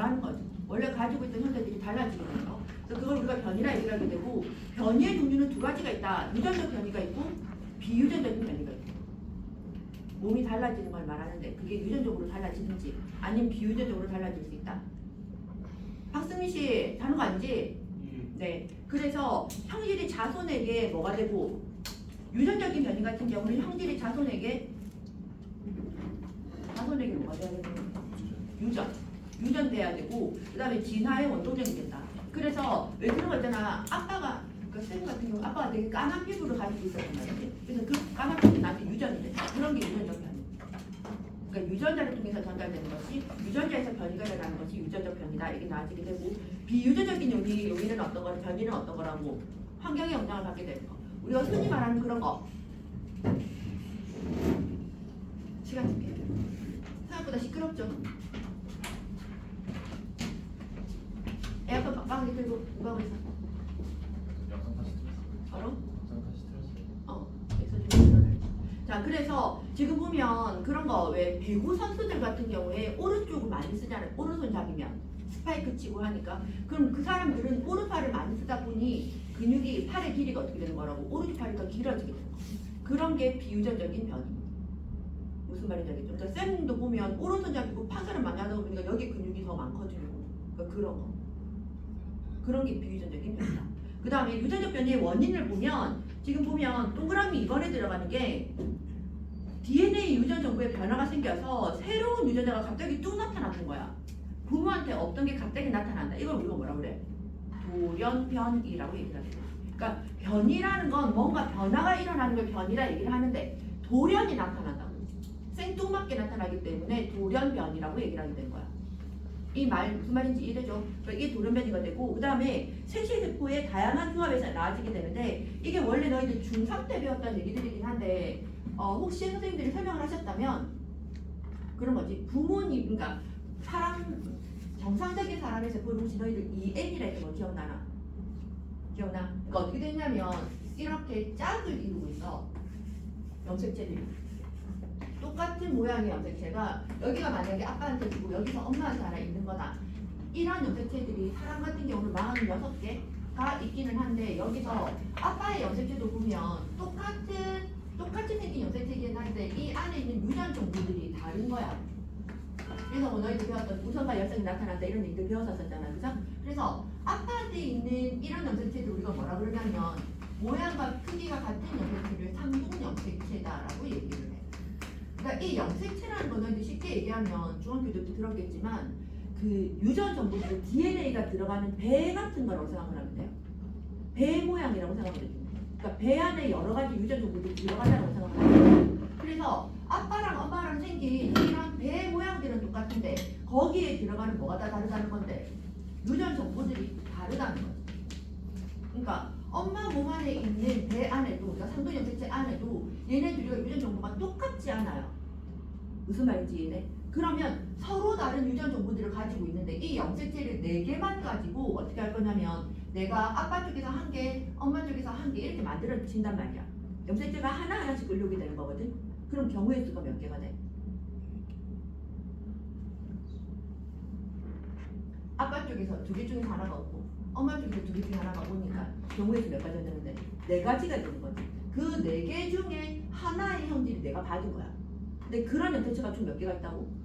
변하는 거죠. 원래 가지고 있던 형태들이 달라지게 되는 거. 그래서 그걸 우리가 변이라 얘기를 하게 되고, 변이의 종류는 두 가지가 있다. 유전적 변이가 있고 비유전적인 변이가 있고. 몸이 달라지는 걸 말하는데 그게 유전적으로 달라지는지 아니면 비유전적으로 달라질 수 있다. 박승민 씨 다른 거 아니지? 네. 그래서 형질이 자손에게 뭐가 되고, 유전적인 변이 같은 경우는 형질이 자손에게 뭐가 돼야 되는 거예요? 유전돼야 되고, 그 다음에 진화의 원동력이 된다. 그래서 왜 그런 거 있잖아. 아빠가, 그러니까 쌤 같은 경우 아빠가 되게 까만 피부를 가지고 있었단 말이지. 그래서 그 까만 피부 나한테 유전이 돼. 그런 게 유전적 변이. 그러니까 유전자를 통해서 전달되는 것이, 유전자에서 변이가 일어나는 것이 유전적 변이다. 이게 나아지게 되고, 비유전적인 요인은 어떤 거고, 변이는 어떤 거라고, 환경의 영향을 받게 되는 거. 우리가 흔히 말하는 그런 거. 시간 줄게. 생각보다 시끄럽죠? 에어컨 빡빡하게 들고 누가 그랬어? 바로? 자, 그래서 지금 보면 그런 거 왜 배구 선수들 같은 경우에 오른쪽을 많이 쓰잖아요. 오른손잡이면 스파이크 치고 하니까. 그럼 그 사람들은 오른팔을 많이 쓰다 보니 근육이 팔의 길이가 어떻게 되는 거라고? 오른팔이 더 길어지게 되는 거. 그런 게 비유전적인 변이. 무슨 말인지 알겠죠? 그러니까 쌤도 보면 오른손잡이고 파스를 많이 하다 보니까 여기 근육이 더 많거든요. 그러니까 그런 거. 그런 게 비유전적인 변이다. 그 다음에 유전적 변이의 원인을 보면 지금 보면 동그라미 2번에 들어가는 게 DNA 유전 정보에 변화가 생겨서 새로운 유전자가 갑자기 뚝 나타나는 거야. 부모한테 없던 게 갑자기 나타난다. 이걸 우리가 뭐라 그래? 돌연변이라고 얘기를 하죠. 그러니까 변이라는 건 뭔가 변화가 일어나는 걸 변이라 얘기를 하는데 돌연이 나타난다고. 생뚱맞게 나타나기 때문에 돌연변이라고 얘기를 하게 된 거야. 이 말 무슨 말인지 이해되죠? 그러니까 이게 돌연변이가 되고, 그 다음에 생체세포의 다양한 조합에서 나아지게 되는데, 이게 원래 너희들 중3 때 배웠던 얘기들이긴 한데, 혹시 선생님들이 설명을 하셨다면 그런 거지. 부모님, 그러니까 정상적인 사람의 세포를 혹시 너희들 EN이라 했던 거 기억나나? 기억나? 그러니까 어떻게 됐냐면 이렇게 짝을 이루고 있어. 염색체들이. 똑같은 모양의 염색체가 여기가 만약에 아빠한테 주고 여기서 엄마한테 하나 있는 거다. 이런 염색체들이 사람 같은 경우는 46개가 있기는 한데, 여기서 아빠의 염색체도 보면 똑같이 생긴 염색체이긴 한데 이 안에 있는 유전 정보들이 다른 거야. 그래서 뭐 너희들 배웠던 우선과 열성이 나타난다 이런 얘기들 배웠었잖아. 그죠? 그래서 아빠한테 있는 이런 염색체들 우리가 뭐라 그러냐면 모양과 크기가 같은 염색체를 상동 염색체다라고 얘기를 해. 그러니까 이 염색체라는 거는 쉽게 얘기하면 중학교 때부터 들었겠지만 그 유전 정보들 DNA가 들어가는 배 같은 거라고 생각을 하면 돼요. 배 모양이라고 생각하면 돼요. 그러니까 배 안에 여러 가지 유전 정보들이 들어간다고 생각을 해요. 그래서 아빠랑 엄마랑 생긴 이런 배 모양들은 똑같은데 거기에 들어가는 뭐가 다 다르다는 건데 유전 정보들이 다르다는 거죠. 그러니까 엄마 몸 안에 있는 배 안에도, 그러니까 상동 염색체 안에도 얘네들과 유전 정보가 똑같지 않아요. 무슨 말인지 이해돼? 그러면 서로 다른 유전 정보들을 가지고 있는데 이 염색체를 4개만 가지고 어떻게 할 거냐면 내가 아빠 쪽에서 1개, 엄마 쪽에서 1개 이렇게 만들어진단 말이야. 염색체가 하나하나씩 분류이 되는 거거든. 그럼 경우의 수가 몇 개가 돼? 아빠 쪽에서 2개 중에 하나가 없고 엄마 쪽에서 2개 중에 하나가 오니까 경우의 수 몇 가지가 되는데 4가지가 되는 거지. 그 4개 중에 하나의 형질이 내가 받은 거야. 근데 그런 염색체가 총 몇 개가 있다고?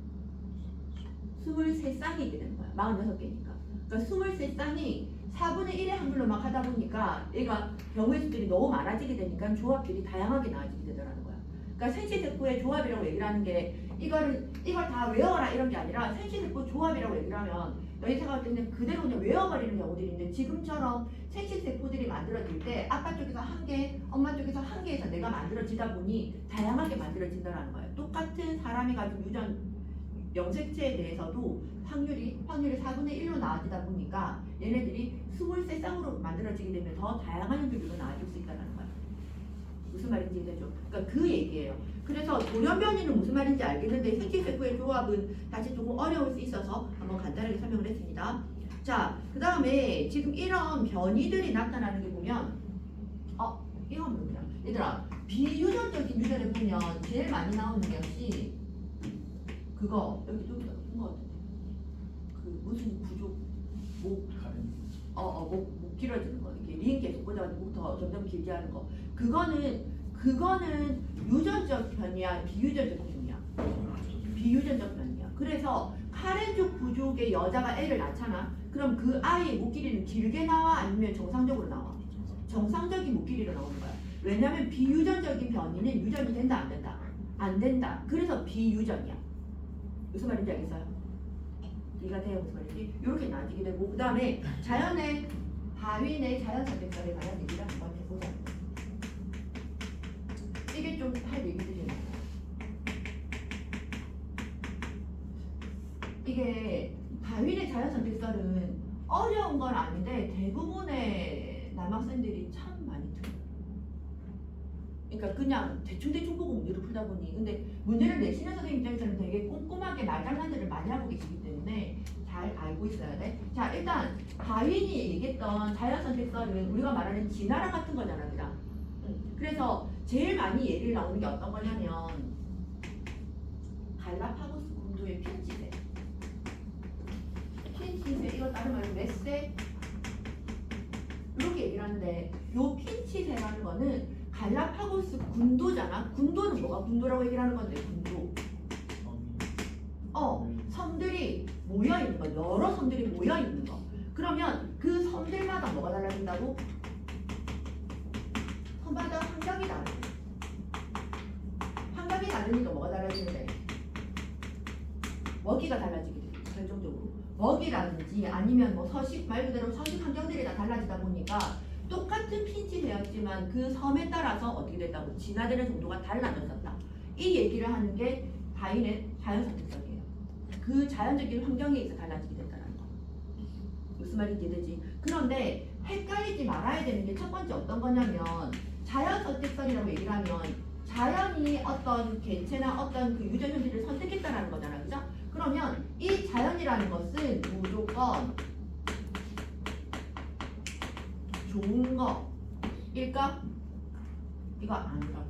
23쌍이 있게 되는 거야. 46개니까. 그러니까 23쌍이 4분의 1의 확률로 막 하다 보니까 얘가 경우의 수들이 너무 많아지게 되니까 조합들이 다양하게 나아지게 되더라는 거야. 그러니까 생체세포의 조합이라고 얘기를 하는 게 이걸 다 외워라 이런 게 아니라 생체세포 조합이라고 얘기를 하면 너희 생각할 때는 그대로 그냥 외워버리는 경우들이 있는데 지금처럼 생체세포들이 만들어질 때 아빠 쪽에서 1개, 엄마 쪽에서 1개에서 내가 만들어지다 보니 다양하게 만들어진다는 거예요. 똑같은 사람이 가진 유전 염색체에 대해서도 확률이 4분의 1로 나아지다 보니까 얘네들이 23쌍으로 만들어지게 되면 더 다양한 형태로 나아질 수 있다는 거예요. 무슨 말인지 이해되죠? 그러니까 그 얘기예요. 그래서 돌연변이는 무슨 말인지 알겠는데 생체세포의 조합은 다시 조금 어려울 수 있어서 한번 간단하게 설명을 했습니다. 자, 그 다음에 지금 이런 변이들이 나타나는 게 보면 이건 뭐냐? 얘들아, 비유전적인 유전을 보면 제일 많이 나오는 것이 그거 여기 좀 같은데 그 무슨 부족 목 가른. 목 길어지는 거 이렇게 링 계속 꽂아가지고 목더 점점 길게 하는 거 그거는 유전적 변이야 비유전적 변이야 비유전적 변이야. 그래서 카렌족 부족의 여자가 애를 낳잖아. 그럼 그 아이의 목 길이는 길게 나와 아니면 정상적으로 나와? 정상적인 목 길이로 나오는 거야. 왜냐면 비유전적인 변이는 유전이 된다 안 된다? 안 된다. 그래서 비유전이야. 무슨 말인지 알겠어요? 이해가 돼요? 무슨 말인지? 이렇게 나뉘게 되고 그 다음에 자연의 바윈의 자연 선택설에 관한 얘기를 한번 해보자. 이게 좀 할 얘기들이 많아요. 이게 바윈의 자연 선택설은 어려운 건 아닌데 대부분의 남학생들이 참 많이 틀어요. 그러니까 그냥 대충 보고 문제를 풀다 보니 근데 문제를 내시는 선생님 입장에서는 되게 꼼꼼하게 말장난들을 많이 하고 계시기 때문에 잘 알고 있어야 돼. 자 일단 바윈이 얘기했던 자연 선택설은 우리가 말하는 진화랑 같은 거잖아, 그죠? 그래서 제일 많이 얘기를 나오는 게 어떤 거냐면 갈라파고스 군도의 핀치세. 핀치세 이거 다른 말로 메세 이렇게 얘기를 하는데 요 핀치세라는 거는 갈라파고스 군도잖아. 군도는 뭐가 군도라고 얘기를 하는 건데 군도. 섬들이 모여 있는 거, 여러 섬들이 모여 있는 거. 그러면 그 섬들마다 뭐가 달라진다고? 섬마다 환경이 다르고. 환경이 다르니까 뭐가 달라지는데? 먹이가 달라지게 돼요. 결정적으로. 먹이라든지 아니면 뭐 서식 말 그대로 서식 환경들이 다 달라지다 보니까 똑같은 핀치되었지만 그 섬에 따라서 어떻게 됐다고? 진화되는 정도가 달라졌다. 이 얘기를 하는 게 바윈의 자연 선택설이에요. 그 자연적인 환경에 의해서 달라지게 됐다는 거. 무슨 말인지 이해되지? 그런데 헷갈리지 말아야 되는 게 첫 번째 어떤 거냐면 자연 선택설이라고 얘기를 하면 자연이 어떤 개체나 어떤 그 유전 현실을 선택했다라는 거잖아, 그죠? 그러면 이 자연이라는 것은 무조건 좋은 거일까? 이거 아니라고.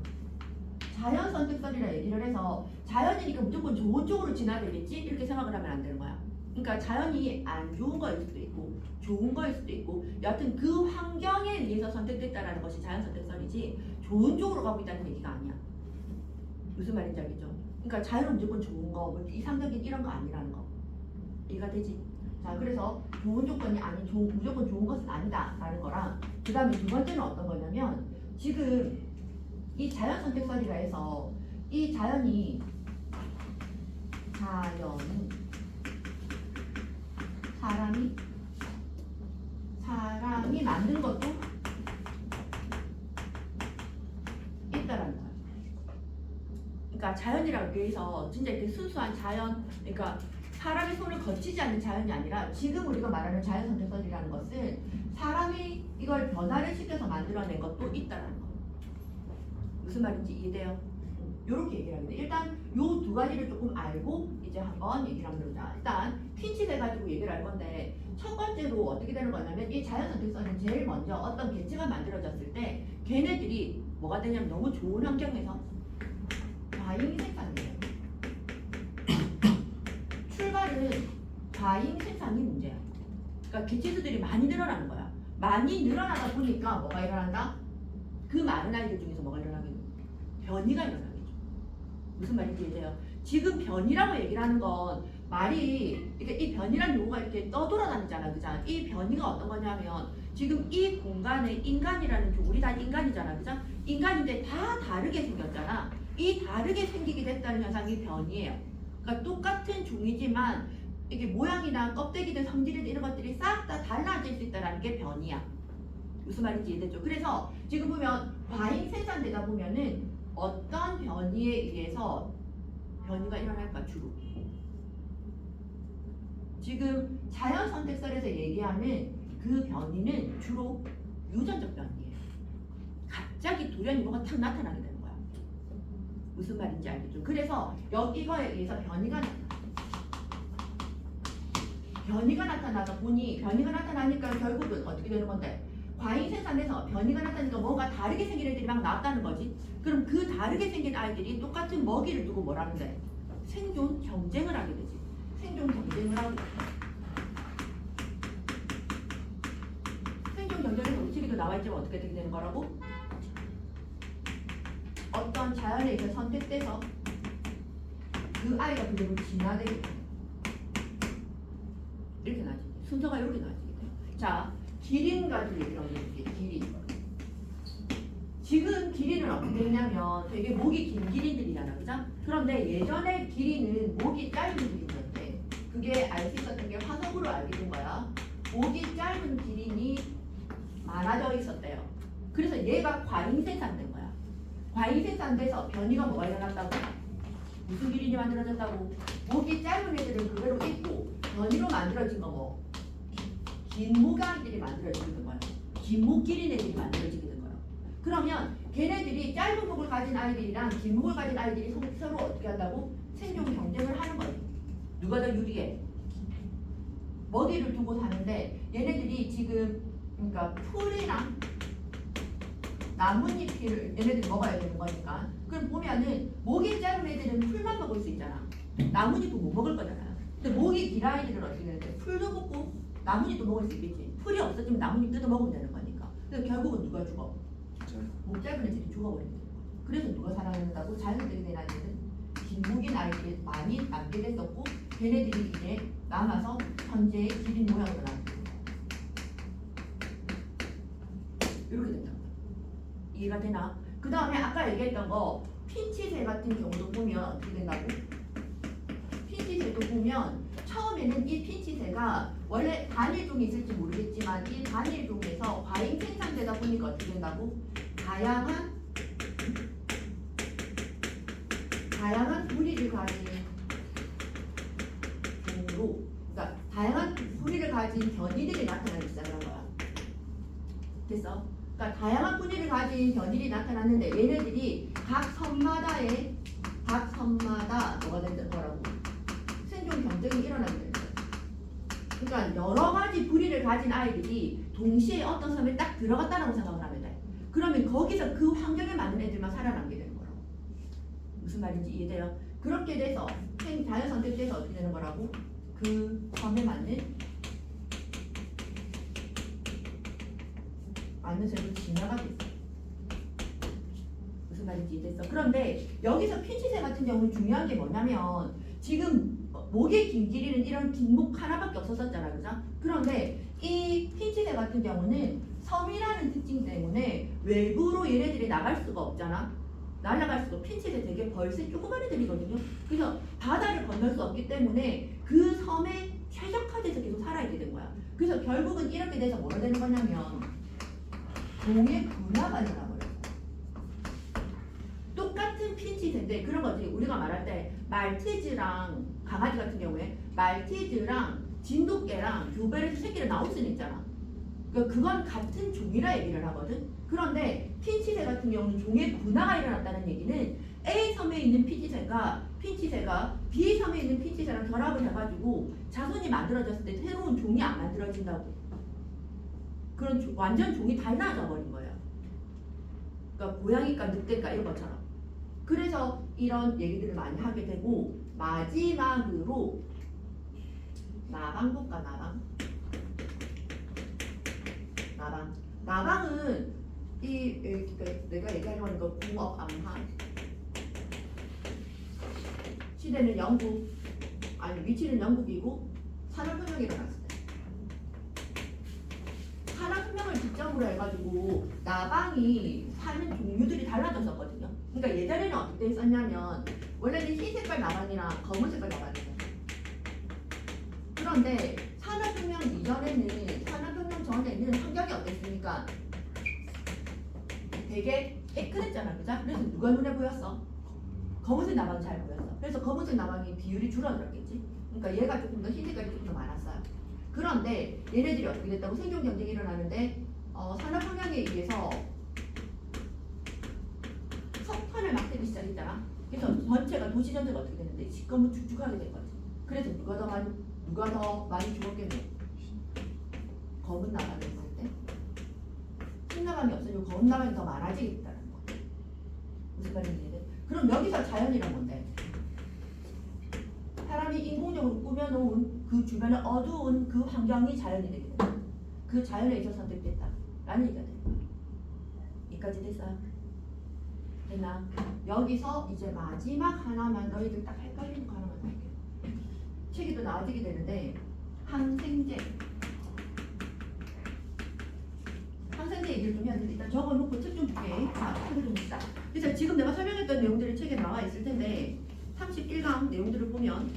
자연 선택설이라 얘기를 해서 자연이니까 무조건 좋은 쪽으로 진화되겠지? 이렇게 생각을 하면 안 되는 거야. 그러니까 자연이 안 좋은 거일 수도 있고 좋은 거일 수도 있고 여하튼 그 환경에 의해서 선택됐다라는 것이 자연 선택설이지 좋은 쪽으로 가고 있다는 얘기가 아니야. 무슨 말인지 알겠죠? 그러니까 자연은 무조건 좋은 거, 뭐 이상적인 이런 거 아니라는 거. 이해가 되지? 자, 그래서 좋은 조건이 아닌 무조건 좋은 것은 아니다라는 거랑 그 다음에 두 번째는 어떤 거냐면 지금 이 자연 선택설이라 해서 이 자연이 사람이 만든 것도 있다라는 거야. 그러니까 자연이라고 해서 진짜 이렇게 순수한 자연, 그러니까 사람의 손을 거치지 않는 자연이 아니라 지금 우리가 말하는 자연 선택설이라는 것은 사람이 이걸 변화를 시켜서 만들어낸 것도 있다라는 거. 무슨 말인지 이해돼요? 요렇게 얘기를 하는데 일단 요 두 가지를 조금 알고 이제 한번 얘기를 한번 해보자. 일단 핀치돼 가지고 얘기를 할 건데 첫 번째로 어떻게 되는 거냐면 이 자연 선택설은 제일 먼저 어떤 개체가 만들어졌을 때 걔네들이 뭐가 되냐면 너무 좋은 환경에서 과잉 생산돼요. 출발은 과잉 생산이 문제야. 그러니까 개체수들이 많이 늘어나는 거야. 많이 늘어나다 보니까 뭐가 일어난다? 그 많은 아이들 중에서 뭐가 일어나게 돼? 변이가 일어나겠죠. 무슨 말인지 이해돼요? 지금 변이라고 얘기를 하는 건 말이 이렇게 이 변이라는 용어가 이렇게 떠돌아다니잖아, 그죠? 이 변이가 어떤 거냐면 지금 이 공간에 인간이라는 우리 다 인간이잖아, 그죠? 인간인데 다 다르게 생겼잖아. 이 다르게 생기게 됐다는 현상이 변이에요. 그러니까 똑같은 종이지만 이게 모양이나 껍데기든 성질이든 이런 것들이 싹 다 달라질 수 있다는 게 변이야. 무슨 말인지 이해되죠? 그래서 지금 보면 과잉 생산되다 보면은 어떤 변이에 의해서 변이가 일어날까 주로 지금 자연 선택설에서 얘기하는 그 변이는 주로 유전적 변이에요. 갑자기 돌연히 뭐가 탁 나타나게 되는 거야. 무슨 말인지 알겠죠? 그래서 이거에 의해서 변이가 나타나다 보니 변이가 나타나니까 결국은 어떻게 되는 건데 과잉 생산에서 변이가 나타나니까 뭔가 다르게 생긴 애들이 막 나왔다는 거지. 그럼 그 다르게 생긴 아이들이 똑같은 먹이를 두고 뭐라는데 생존 경쟁을 하게 되지. 생존 경쟁을 하고 나와 있지만 어떻게 되는 거라고? 어떤 자연에 의해 선택돼서 그 아이가 그대로 진화되게 돼요. 이렇게 나지. 순서가 이렇게 나지. 자, 기린 가지고 얘기를 한번 해볼게요. 기린. 지금 기린은 어떻게 되냐면 되게 목이 긴 기린들이잖아, 그죠? 그런데 예전에 기린은 목이 짧은 기린이었는데 그게 알 수 있었던 게 화석으로 알게 된 거야. 목이 짧은 기린이 많아져 있었대요. 그래서 얘가 과잉 생산된 거야. 과잉 생산돼서 변이가 뭐가 일어났다고? 무슨 기린이 만들어졌다고? 목이 짧은 애들은 그대로 있고 변이로 만들어진 거 뭐? 긴 목아이들이 만들어지게 된 거야. 긴 목 기린 애들이 만들어지게 된 거야. 그러면 걔네들이 짧은 목을 가진 아이들이랑 긴 목을 가진 아이들이 서로 어떻게 한다고? 생존 경쟁을 하는 거지. 누가 더 유리해? 먹이를 두고 사는데 얘네들이 지금 그러니까 풀이랑 나뭇잎을 얘네들이 먹어야 되는 거니까. 그럼 보면은 목이 짧은 애들은 풀만 먹을 수 있잖아. 나뭇잎은 못 먹을 거잖아요. 근데 목이 긴 아이들은 어떻게 되는데 풀도 먹고 나뭇잎도 먹을 수 있겠지. 풀이 없어지면 나뭇잎 뜯어 먹으면 되는 거니까. 그래서 결국은 누가 죽어? 목 짧은 애들이 죽어버리는 거야. 그래서 누가 살아난다고? 자연스럽게 된 아이들은 긴 목인 아이들이 많이 남게 됐었고 걔네들이 이제 남아서 현재의 기린 모양으로 남게 된 거야. 이렇게 된다. 이해가 되나? 그 다음에 아까 얘기했던 거 핀치새 같은 경우도 보면 어떻게 된다고? 핀치새도 보면 처음에는 이 핀치새가 원래 단일종이 있을지 모르겠지만 이 단일종에서 과잉 생산되다 보니까 어떻게 된다고? 다양한 뿌리를 가진 종으로, 그러니까 다양한 뿌리를 가진 변이들이 나타나기 시작한 거야. 됐어? 그러니까 다양한 뿌리를 가진 변이들이 나타났는데 얘네들이 각 섬마다 뭐가 된다는 거라고? 생존 경쟁이 일어나게 되는 거야. 그러니까 여러 가지 뿌리를 가진 아이들이 동시에 어떤 섬에 딱 들어갔다라고 생각을 하면 돼. 그러면 거기서 그 환경에 맞는 애들만 살아남게 되는 거라고. 무슨 말인지 이해돼요? 그렇게 돼서 자연 선택돼서 어떻게 되는 거라고? 그 섬에 맞는 새로 진화가 됐어. 무슨 말인지 이해됐어? 그런데 여기서 핀치새 같은 경우는 중요한 게 뭐냐면 지금 목의 긴 길이는 이런 긴 목 하나밖에 없었잖아, 그죠? 그런데 이 핀치새 같은 경우는 섬이라는 특징 때문에 외부로 얘네들이 나갈 수가 없잖아. 날아갈 수가. 핀치새 되게 벌새 조그만 애들이거든요. 그래서 바다를 건널 수 없기 때문에 그 섬에 최적화돼서 계속 살아있게 된 거야. 그래서 결국은 이렇게 돼서 뭐가 되는 거냐면 종의 분화가 일어나버려. 똑같은 핀치새인데 그런 거지. 우리가 말할 때 말티즈랑 강아지 같은 경우에 말티즈랑 진돗개랑 교배에서 새끼를 나올 수는 있잖아. 그러니까 그건 같은 종이라 얘기를 하거든. 그런데 핀치새 같은 경우는 종의 분화가 일어났다는 얘기는 A 섬에 있는 핀치새가 B 섬에 있는 핀치새랑 결합을 해가지고 자손이 만들어졌을 때 새로운 종이 안 만들어진다고. 그런 완전 종이 달라져 버린 거예요. 그러니까 고양이과 늑대과 이런 것처럼. 그래서 이런 얘기들을 많이 하게 되고 마지막으로 나방 볼까? 나방은 내가 얘기하려는 거 공업 암화 시대는 영국 위치는 영국이고 산업혁명이 일어났을 때 산업혁명을 기점으로 해가지고 나방이 사는 종류들이 달라졌었거든요. 그러니까 예전에는 어떻게 있었냐면 원래는 흰색깔 나방이랑 검은색깔 나방이었어요. 그런데 산업혁명 전에는 환경이 어땠습니까? 되게 깨끗했잖아, 그죠? 그래서 누가 눈에 보였어? 검은색 나방이 잘 보였어. 그래서 검은색 나방이 비율이 줄어들었겠지. 그러니까 얘가 조금 더 흰색깔이 조금 더 많았어요. 그런데 얘네들이 어떻게 됐다고? 생존 경쟁이 일어나는데 산업혁명에 의해서 석탄을 막 대기 시작했잖아. 그래서 도시 전체가 어떻게 됐는데 시커먼 축축하게 된 거지. 그래서 누가 더 많이 죽었겠네? 검은 나방이 있을 때 흰 나방이 없어지고 검은 나방이 더 많아지겠다는 거. 무슨 말인지 이해돼? 그럼 여기서 자연이란 뭔데? 사람이 인공적으로 꾸며놓은 그 주변에 어두운 그 환경이 자연이 되게 된다. 그 자연에 의해서 선택됐다. 라는 얘기가 되는 거야. 여기까지 됐어요? 됐나? 여기서 이제 마지막 하나만 너희들 딱 헷갈리는 거 하나만 할게요. 책이 또 나와지게 되는데 항생제 얘기를 좀 해야 되는데 일단 적어놓고 책 좀 볼게. 자, 책을 좀 봅시다. 그래서 지금 내가 설명했던 내용들이 책에 나와 있을 텐데 31강 내용들을 보면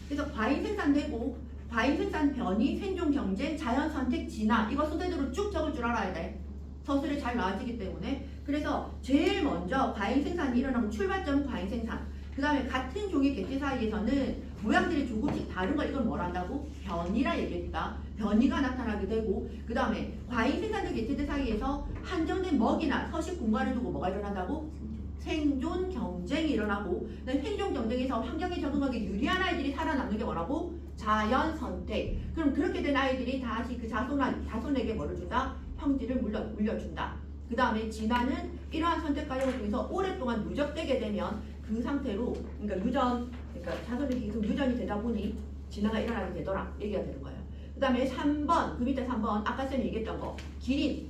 그래서 과잉 생산되고 과잉 생산 변이, 생존 경쟁, 자연 선택, 진화 이거 순서대로 쭉 적을 줄 알아야 돼. 서술이 잘 나와지기 때문에 그래서 제일 먼저 과잉 생산이 일어나고 출발점은 과잉 생산. 그 다음에 같은 종의 개체 사이에서는 모양들이 조금씩 다른 걸 이걸 뭘 한다고? 변이라 얘기했다. 변이가 나타나게 되고 그 다음에 과잉 생산된 개체들 사이에서 한정된 먹이나 서식 공간을 두고 뭐가 일어난다고? 생존 경쟁이 일어나고 생존 경쟁에서 환경에 적응하기 유리한 아이들이 살아남는 게 뭐라고? 자연 선택. 그럼 그렇게 된 아이들이 다시 그 자손에게 뭐를 준다? 형질을 물려준다. 그 다음에 진화는 이러한 선택 과정을 통해서 오랫동안 누적되게 되면 그 상태로 그러니까 자손이 계속 유전이 되다 보니 진화가 일어나게 되더라 얘기가 되는 거예요. 그 다음에 3번 그 밑에 3번 아까 쌤이 얘기했던 거 기린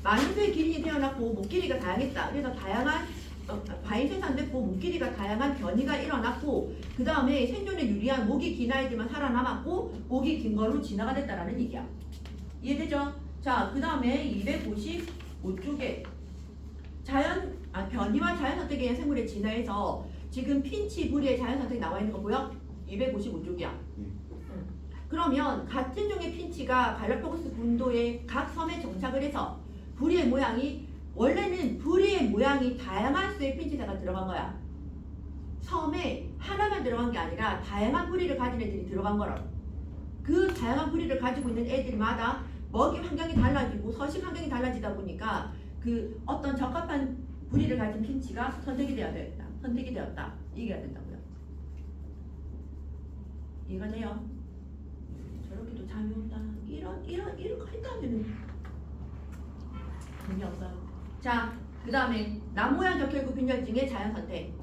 많은 수의 기린이 태어났고 목길이가 다양했다. 그래서 다양한 과잉 생산됐고 목길이가 다양한 변이가 일어났고 그 다음에 생존에 유리한 목이 긴 아이들만 살아남았고 목이 긴 걸로 진화가 됐다라는 얘기야. 이해되죠? 자, 그 다음에 255쪽에 변이와 자연선택에 의한 생물의 진화에서 지금 핀치 부리의 자연선택 나와 있는 거 보여? 255쪽이야. 그러면 같은 종의 핀치가 갈라파고스 군도의 각 섬에 정착을 해서 부리의 모양이 원래는 부리의 모양이 다양한 수의 핀치새가 들어간 거야. 섬에 하나만 들어간 게 아니라 다양한 부리를 가진 애들이 들어간 거라고. 그 다양한 부리를 가지고 있는 애들마다 먹이 환경이 달라지고 서식 환경이 달라지다 보니까 그 어떤 적합한 부리를 가진 핀치가 선택이 되었다. 얘기가 된다고요. 이해가 돼요? 저렇게 또 잠이 온다. 이런 거 했다면은 재미없어요. 자, 그 다음에 남모양 적혈구 빈혈증의 자연선택.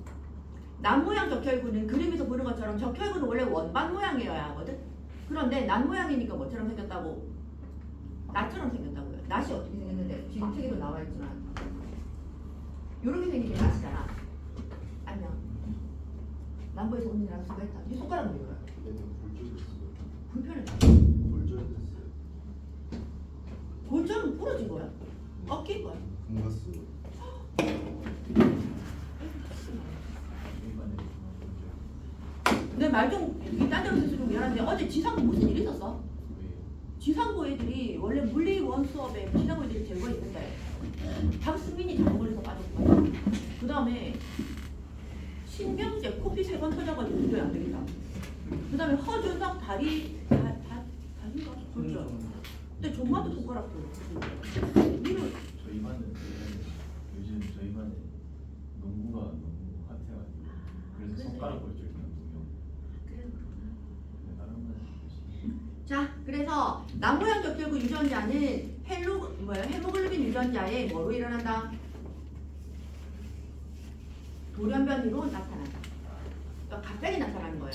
남모양 적혈구는 그림에서 보는 것처럼 적혈구는 원래 원반 모양이어야 하거든. 그런데 남모양이니까 뭐처럼 생겼다고? 낫처럼 생겼다고요. 낫이 어떻게 생겼는데 지금 책에도 나와 있지만 이렇게 생긴 게 낫이잖아. 안녕. 남부에서 온 일이라고 생각했다. 네 손가락은 왜 그래? 불편했다. 골절은 부러진 거야? 꺾인 거야? 금가스. 내 말 좀 딴 데로 써서 좀 미안한데 어제 지상고 무슨 일 있었어? 지상고 애들이 원래 물리원 수업에 지상고 애들이 제거 있는데 박승민이 잘못 걸려서 빠졌고 그 다음에 신병재 코피 3번 터져가지고 도저히 안 되겠다. 그 다음에 허준석 다리인가? 그렇죠. 근데 존마도 손가락도 니는 저희 반은 요즘 저희 반에 농구가 너무 핫해가지고 그래서 그래서 손가락 골절 있는 동요. 다른 건 자, 그래서 남모양 적혈구 유전자는 헤모글로빈 유전자에 뭐로 일어난다? 돌연변이로 나타난다. 그러니까 갑자기 나타나는 거예요.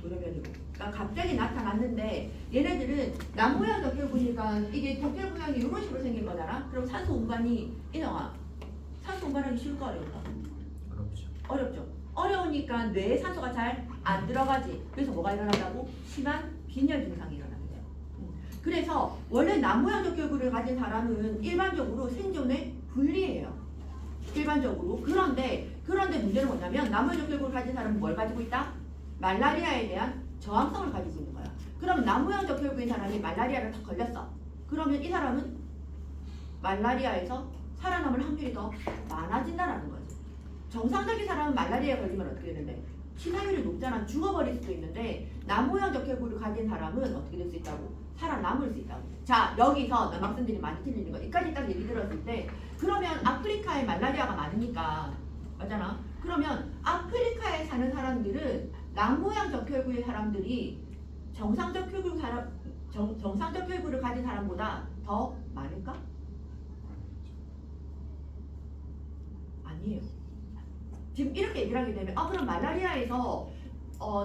돌연변이로. 그러니까 갑자기 나타났는데 얘네들은 남모양 적혈구니까 이게 적혈 모양이 이런 식으로 생긴 거잖아. 그럼 산소 운반이 이나와. 산소 운반하기 쉬울까 어려울까? 어렵죠. 어려우니까 뇌에 산소가 잘 안 들어가지. 그래서 뭐가 일어난다고? 심한 빈혈 증상이 일어나게 돼요. 그래서 원래 남모양 적혈구를 가진 사람은 일반적으로 생존에 불리해요. 일반적으로. 그런데 문제는 뭐냐면 남모양 적혈구를 가진 사람은 뭘 가지고 있다? 말라리아에 대한 저항성을 가지고 있는 거야. 그럼 남모양 적혈구인 사람이 말라리아를 딱 걸렸어. 그러면 이 사람은 말라리아에서 살아남을 확률이 더 많아진다라는 거지. 정상적인 사람은 말라리아에 걸리면 어떻게 되는데? 치사율이 높잖아. 죽어버릴 수도 있는데 남모양 적혈구를 가진 사람은 어떻게 될 수 있다고? 살아남을 수 있다고. 자, 여기서 남학생들이 많이 틀리는 거. 여기까지 딱 얘기 들었을 때 그러면 아프리카에 말라리아가 많으니까 맞잖아. 그러면 아프리카에 사는 사람들은 남모양 적혈구의 사람들이 정상 적혈구를 가진 사람보다 더 많을까? 아니에요. 지금 이렇게 얘기를 하게 되면 그럼 말라리아에서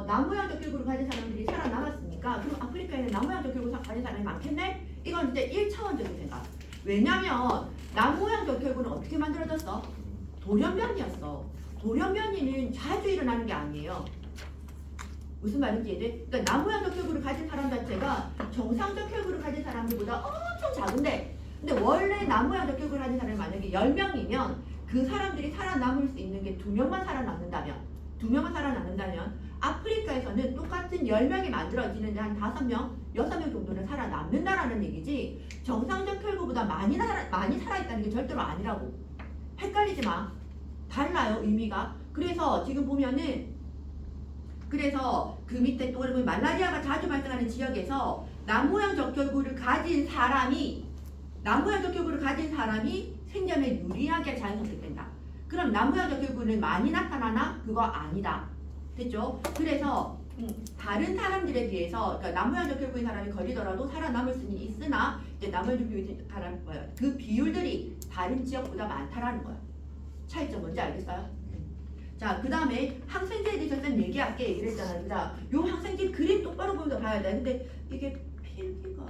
남모양 적혈구를 가진 사람들이 살아남았으니까 그럼 아프리카 아프리카에는 남모양적 혈구를 가진 사람이 많겠네? 이건 이제 1차원적인 생각. 왜냐면 남모양적 혈구는 어떻게 만들어졌어? 돌연변이였어. 돌연변이는 자주 일어나는 게 아니에요. 무슨 말인지 이해돼? 그러니까 남모양적 혈구를 가진 사람 자체가 정상적 혈구를 가진 사람들보다 엄청 작은데, 근데 원래 남모양적 혈구를 가진 사람이 만약에 10명이면 그 사람들이 살아남을 수 있는 게 2명만 살아남는다면, 2명만 살아남는다면 아프리카에서는 똑같은 10명이 만들어지는데 한 5명, 6명 정도는 살아남는다라는 얘기지, 정상적 혈구보다 많이 살아있다는 게 절대로 아니라고. 헷갈리지 마. 달라요, 의미가. 그래서 지금 보면은, 그래서 그 밑에 또 보면 말라리아가 자주 발생하는 지역에서 남모양 적혈구를 가진 사람이 생존에 유리하게 자연 선택된다. 그럼 남모양 적혈구는 많이 나타나나? 그거 아니다. 됐죠? 그래서 다른 사람들에 비해서, 그러니까 남모양 적혈구인 사람이 걸리더라도 살아남을 수는 있으나 이제 남모양 적혈구인 사람 그 비율들이 다른 지역보다 많다라는 거야. 차이점 뭔지 알겠어요? 자, 그 다음에 항생제에 대해서 쌤 얘기를 했잖아요. 자, 요 항생제 그림 똑바로 보면서 봐야 돼. 근데 이게 필기가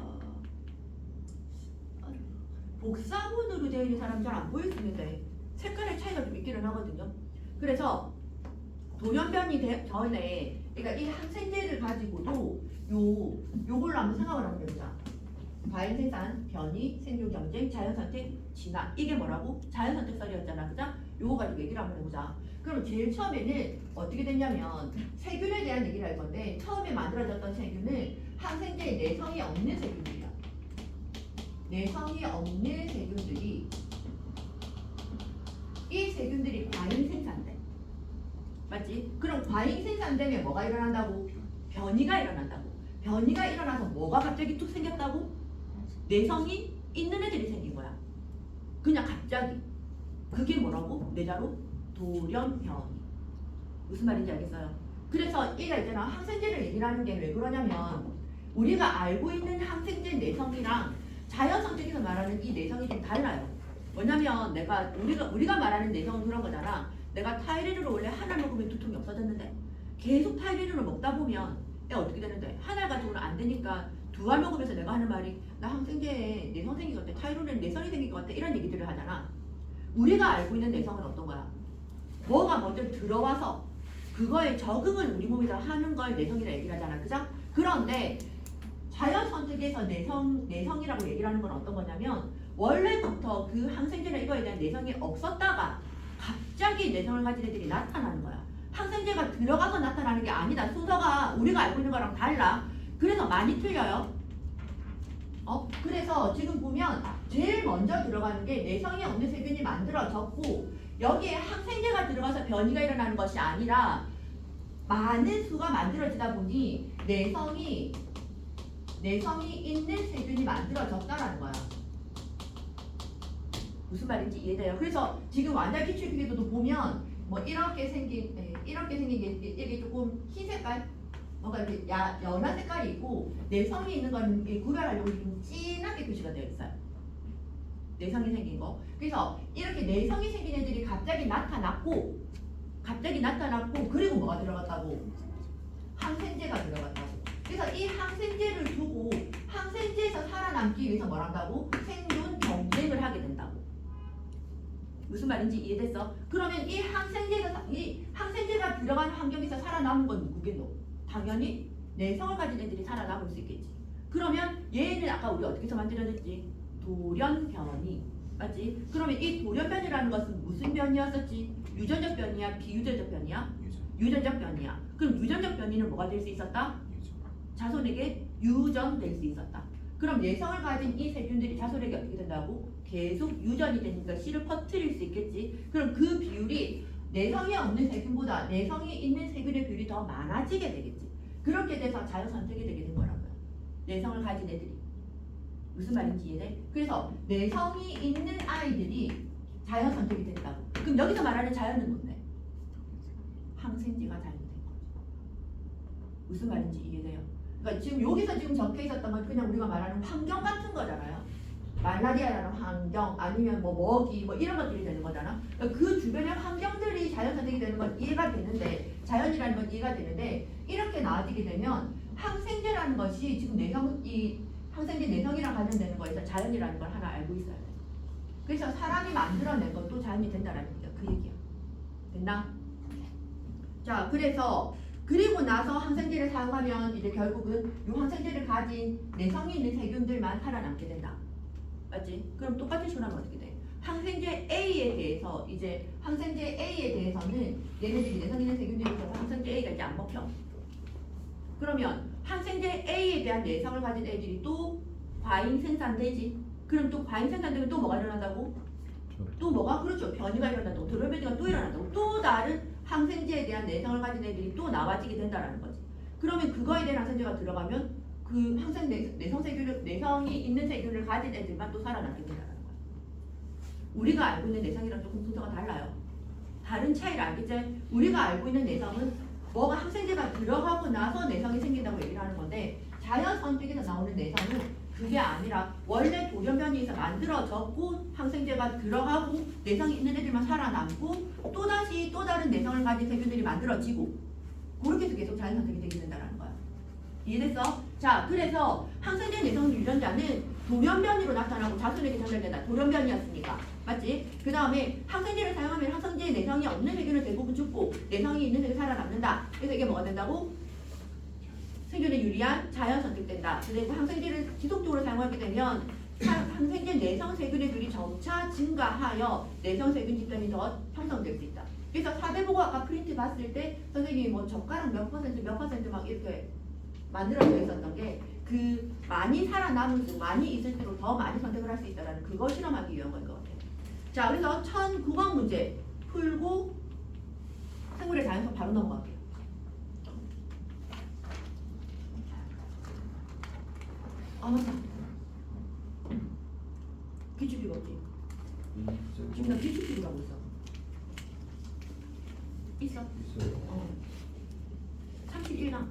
복사본으로 되어 있는 사람 잘 안 보일 수 있는데 색깔의 차이가 좀 있기는 하거든요. 그래서 돌연변이 전에, 그러니까 이 항생제를 가지고도 요걸로 한번 생각을 한번 해보자. 과잉 생산, 변이, 생존 경쟁, 자연 선택, 진화. 이게 뭐라고? 자연 선택설이었잖아, 그죠? 요거 가지고 얘기를 한번 해보자. 그럼 제일 처음에는 어떻게 됐냐면 세균에 대한 얘기를 할 건데, 처음에 만들어졌던 세균은 항생제에 내성이 없는 세균들이야. 내성이 없는 세균들이, 이 세균들이 과잉 생산돼. 맞지? 그럼 과잉 생산되면 뭐가 일어난다고? 변이가 일어난다고. 변이가 일어나서 뭐가 갑자기 툭 생겼다고? 내성이 있는 애들이 생긴 거야. 그냥 갑자기. 그게 뭐라고? 뇌자로 돌연변이. 무슨 말인지 알겠어요? 그래서 얘가 있잖아, 항생제를 얘기를 하는 게 왜 그러냐면, 우리가 알고 있는 항생제 내성이랑 자연 선택에서 말하는 이 내성이 좀 달라요. 뭐냐면 우리가 말하는 내성은 그런 거잖아. 내가 타이레놀을 원래 하나 먹으면 두통이 없어졌는데 계속 타이레놀을 먹다 보면 어떻게 되는데, 하나 가지고는 안 되니까 두 알 먹으면서 내가 하는 말이, 나 항생제에 내성 생긴 것 같아, 타이레놀에 내성이 생긴 것 같아, 이런 얘기들을 하잖아. 우리가 알고 있는 내성은 어떤 거야? 뭐가 먼저 들어와서 그거에 적응을 우리 몸에서 하는 걸 내성이라 얘기를 하잖아, 그죠? 그런데 자연 선택에서 내성이라고 얘기를 하는 건 어떤 거냐면, 원래부터 그 항생제나 이거에 대한 내성이 없었다가 갑자기 내성을 가진 애들이 나타나는 거야. 항생제가 들어가서 나타나는 게 아니다. 순서가 우리가 알고 있는 거랑 달라. 그래서 많이 틀려요. 그래서 지금 보면 제일 먼저 들어가는 게 내성이 없는 세균이 만들어졌고, 여기에 항생제가 들어가서 변이가 일어나는 것이 아니라 많은 수가 만들어지다 보니 내성이 있는 세균이 만들어졌다라는 거야. 무슨 말인지 이해돼요? 그래서 지금 완달 기출 필기도도 보면 뭐 이렇게 생긴 게 이게 조금 흰 색깔, 뭔가 이렇게 연한 색깔이 있고, 내성이 있는 건 구별하려고 좀 진하게 표시가 되어 있어요. 내성이 생긴 거. 그래서 이렇게 내성이 생긴 애들이 갑자기 나타났고 그리고 뭐가 들어갔다고? 항생제가 들어갔다고. 그래서 이 항생제를 두고 항생제에서 살아남기 위해서 뭘 한다고? 생존 경쟁을 하게 된다고. 무슨 말인지 이해됐어? 그러면 이 항생제가 들어간 환경에서 살아남은 건 누구겠노? 당연히 내성을 가진 애들이 살아남을 수 있겠지. 그러면 얘는 아까 우리 어떻게 해서 만들어졌지? 돌연변이. 맞지? 그러면 이 돌연변이라는 것은 무슨 변이였었지? 유전적 변이야? 비유전적 변이야? 유전적 변이야. 그럼 유전적 변이는 뭐가 될 수 있었다? 자손에게 유전될 수 있었다. 그럼 내성을 가진 이 세균들이 자손에게 어떻게 된다고? 계속 유전이 되니까 씨를 퍼뜨릴 수 있겠지. 그럼 그 비율이 내성이 없는 세균보다 내성이 있는 세균의 비율이 더 많아지게 되겠지. 그렇게 돼서 자연 선택이 되게 된 거라고요. 내성을 가진 애들이. 무슨 말인지 이해돼? 그래서 내성이 있는 아이들이 자연 선택이 된다고. 그럼 여기서 말하는 자연은 뭔데? 항생제가 자연이 된 거죠. 무슨 말인지 이해돼요? 그러니까 지금 여기서 지금 적혀 있었던 건 그냥 우리가 말하는 환경 같은 거잖아요. 말라리아라는 환경, 아니면 뭐 먹이, 뭐 이런 것들이 되는 거잖아. 그러니까 그 주변의 환경들이 자연 선택이 되는 건 이해가 되는데, 자연이라는 건 이해가 되는데, 이렇게 나아지게 되면 항생제라는 것이 지금 이 항생제 내성이랑 관련되는 거에서 자연이라는 걸 하나 알고 있어야 돼. 그래서 사람이 만들어낸 것도 자연이 된다라는 얘기야. 그 얘기야. 됐나? 자, 그리고 나서 항생제를 사용하면 이제 결국은 이 항생제를 가진 내성이 있는 세균들만 살아남게 된다. 맞지? 그럼 똑같은 식으로 하면 어떻게 돼? 항생제 A에 대해서 대해서는 얘네들이 내성 있는 세균들이 있어서 항생제 A가 이제 안 먹혀. 그러면 항생제 A에 대한 내성을 가진 애들이 또 과잉 생산되지. 그럼 또 과잉 생산되면 또 뭐가 일어난다고? 또 뭐가? 그렇죠. 변이가 일어난다고. 돌연변이가 또 일어난다고. 또 다른 항생제에 대한 내성을 가진 애들이 또 나와지게 된다라는 거지. 그러면 그거에 대한 항생제가 들어가면 그 내성이 있는 세균을 가진 애들만 또 살아남게 된다라는 거야. 우리가 알고 있는 내성이랑 조금 순서가 달라요. 다른 차이를 알겠지? 우리가 알고 있는 내성은 뭐가 항생제가 들어가고 나서 내성이 생긴다고 얘기를 하는 건데 자연 선택에서 나오는 내성은 그게 아니라 원래 돌연변이에서 만들어졌고 항생제가 들어가고 내성이 있는 애들만 살아남고 또다시 또 다른 내성을 가진 세균들이 만들어지고 그렇게 해서 계속 자연 선택이 되게 된다는 거야. 이해됐어? 자, 그래서 항생제 내성 유전자는 돌연변이로 나타나고 자손에게 전달된다. 돌연변이였으니까. 맞지? 그 다음에 항생제를 사용하면 항생제에 내성이 없는 세균은 대부분 죽고 내성이 있는 세균이 살아남는다. 그래서 이게 뭐가 된다고? 생존에 유리한 자연 선택된다. 그리고 항생제를 지속적으로 사용하게 되면 항생제 내성 세균의 비율이 점차 증가하여 내성 세균 집단이 더 형성될 수 있다. 그래서 4대 보고 아까 프린트 봤을 때 선생님이 뭐 젓가락 몇 퍼센트 막 이렇게 만들어져 있었던 게 그 많이 살아남은 수, 많이 있을수록 더 많이 선택을 할 수 있다는 그걸 실험하기 위한 거인 것 같아요. 자, 그래서 1009번 문제 풀고 생물의 자연성 바로 넘어갈게요. 아, 맞다. 기출필요 없지? 지금 나 기출필요라고 있어. 있어? 있어요. 31강.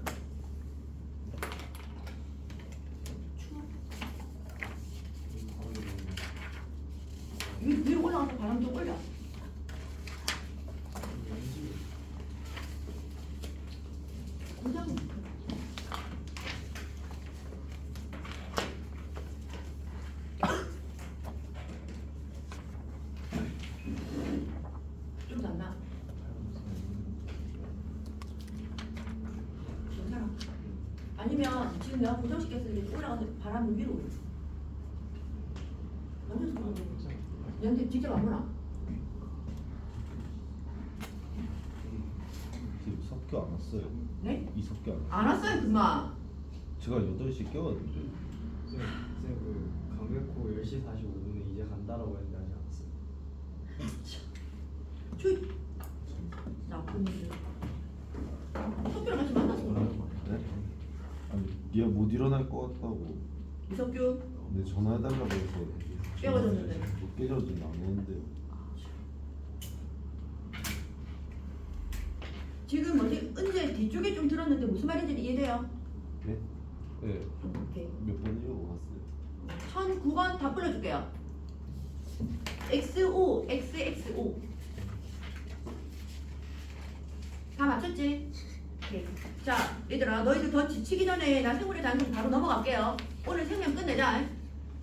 위로 올라가서 바람 좀 올려. 좀 낫나? 괜찮아. 아니면 지금 내가 고정시켰으니 올라가서 바람을 위로 올려. 완전 좋아. 얘한테 직접 안 보나? 지금 석교 안 왔어요. 네? 이 석교 안 왔어요. 안 왔어요 금방. 제가 8시 깨웠는데. 쌤, 그 강백호 10시 45분에 이제 간다라고 했는데 아직 안 왔어요. 저 나쁜 일. 석규랑 같이 만나서 네? 아니 얘가 못 일어날 것 같다고. 이석규 근데 전화해달라고 해서 깨워줬는데. 못 깨져진 안 오는데요. 지금 뭐지? 은재 뒤쪽에 좀 들었는데 무슨 말인지 이해돼요? 네? 네. 오케이. 몇 번 이러고 갔어요. 1009번 다 풀어줄게요. XO, XXO. 다 맞췄지? 오케이. 자, 얘들아, 너희들 더 지치기 전에 나 생물의 단순 바로 넘어갈게요. 오늘 생명 끝내자.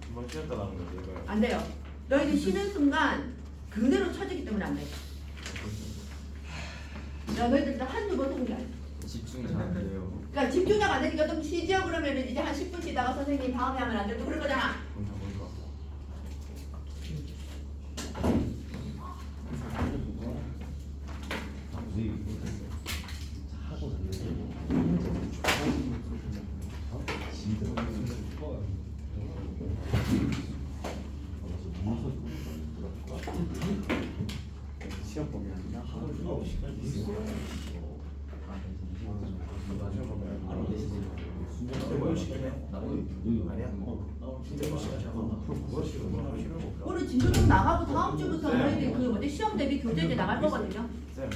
금방 쉬었다 나온 거지 이거요. 안 돼요. 너희들 쉬는 순간 그대로 쳐지기 때문에 안 돼. 야, 너희들 일단 한두 번 속은 게 아니야. 집중이 잘 안 돼요. 그러니까 집중력 안 되니까 좀 쉬지요. 그러면 이제 한 10분 쉬다가 선생님 다음에 하면 안 되고 그럴 거잖아. 뭔가 뭔가. 우리 하고 났는데 진짜 시험 보면 하루 종일 시간 있어. 시험 보면 바로 대신. 뭐 시간이야? 아니야? 진짜 시간 잡아. 그거 싫어. 뭐 싫어? 오늘 진도 좀 나가고 다음 주부터 너희들 그 뭐지 시험 대비 교재제 나갈 거거든요. 쌤,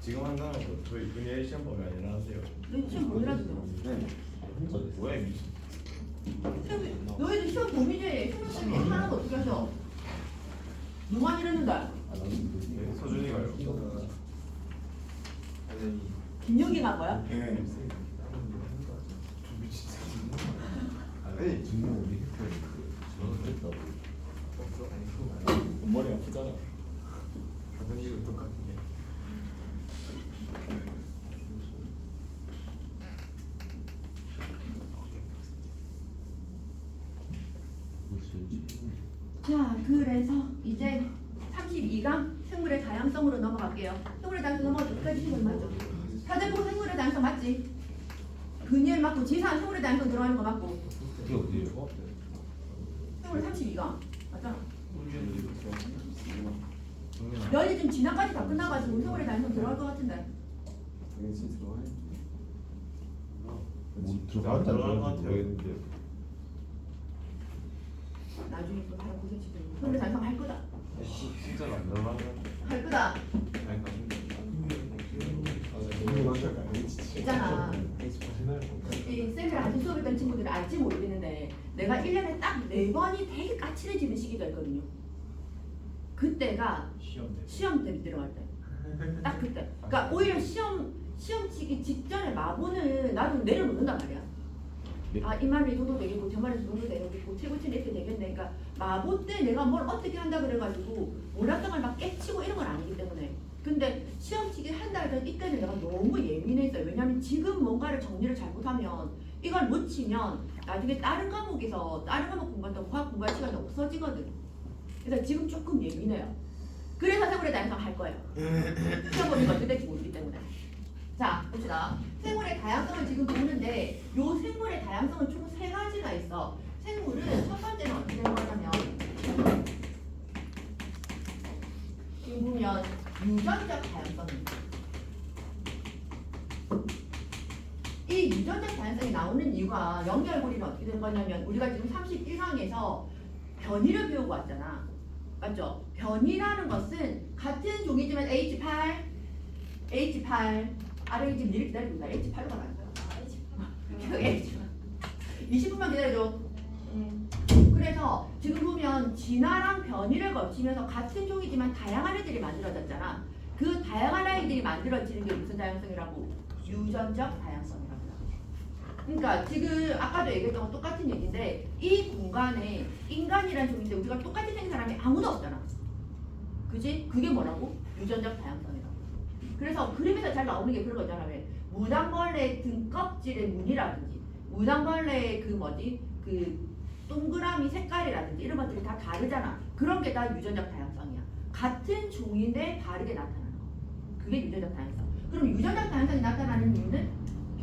지금 한다는 거 저희 분야의 시험 보면 안 일어나세요. 너희 시험 보느라고. 네. 뭐야 이 미친. 너희들 시험 고민제 생각 때문에 하나도 어떻게 하셔? 누가 이랬는데? 서준이가요. 김용기가 한 거야? 네. 에이 증명 우리 했어요. 저는 했다고. 없어? 아니 그건 아니야. 머리 아프잖아. 가끔씩은 똑같은데. 자, 그래서 이제 32강 생물의 다양성으로 넘어갈게요. 생물의 다양성 넘어가도 끝까지 생물 맞죠? 사대보고 생물의 다양성 맞지? 근일 맞고 지산 생물의 다양성 들어가는 거 맞고 그게 어디예요? 생물 32강 맞잖아. 정연아. 면이 지금 진화까지 다 끝나가지고 생물의 다양성 들어갈 것 같은데 당연히 들어와야 뭐 들어가는 들어가는 것 같아요. 모르겠는데. 나중에 또 다른 고생치들 생물의 다양성 할 거다. 진짜로 안 들어가는 할 거다. 있잖아. 이 쌤이랑 같이 수업했던 친구들이 알지 모르겠는데 내가 1년에 딱 4번이 되게 까칠해지는 시기가 있거든요. 그때가 시험 때 들어갈 때. 딱 그때. 그러니까 오히려 시험 치기 직전에 마보는 나도 내려놓는단 말이야. 네. 아, 이 말이 줘도 되겠고 저 말이 줘도 되겠고 최고치는 이렇게 되겠네. 그러니까 마보 때 내가 뭘 어떻게 한다 그래가지고 몰랐던 걸 막 깨치고 이런 건 아니기 때문에. 근데 시험 치기 한 달 전 이때는 내가 너무 예민했어요. 왜냐면 지금 뭔가를 정리를 잘못하면 이걸 못 치면 나중에 다른 과목 공부한다고 과학 공부할 시간이 없어지거든. 그래서 지금 조금 예민해요. 그래서 생물의 다양성 할 거예요. 시험 보는 거 어떻게 될지 모르기 때문에. 자, 봅시다. 생물의 다양성을 지금 보는데 요 생물의 다양성은 총 3가지가 있어. 생물은 첫 번째는 어떻게 되는 거냐면 지금 보면 유전적 다양성입니다. 이 유전적 다양성이 나오는 이유가 연결고리는 어떻게 되는 거냐면 우리가 지금 31강에서 변이를 배우고 왔잖아. 맞죠? 변이라는 것은 같은 종이지만 H8 아래 지금 일 기다리고 있다. H8로 가라는 거야. H8 20분만 기다려줘. 그래서 지금 보면 진화랑 변이를 거치면서 같은 종이지만 다양한 애들이 만들어졌잖아. 그 다양한 아이들이 만들어지는 게 무슨 다양성이라고? 유전적 다양성이라고. 그러니까 지금 아까도 얘기했던 건 똑같은 얘기인데 이 공간에 인간이라는 종인데 우리가 똑같이 생긴 사람이 아무도 없잖아. 그지? 그게 뭐라고? 유전적 다양성이라고. 그래서 그림에서 잘 나오는 게 그런 거 있잖아. 왜? 무당벌레 등껍질의 무늬라든지 무당벌레의 그 동그라미 색깔이라든지 이런 것들이 다 다르잖아. 그런 게 다 유전적 다양성이야. 같은 종인데 다르게 나타나는 거. 그게 유전적 다양성. 그럼 유전적 다양성이 나타나는 이유는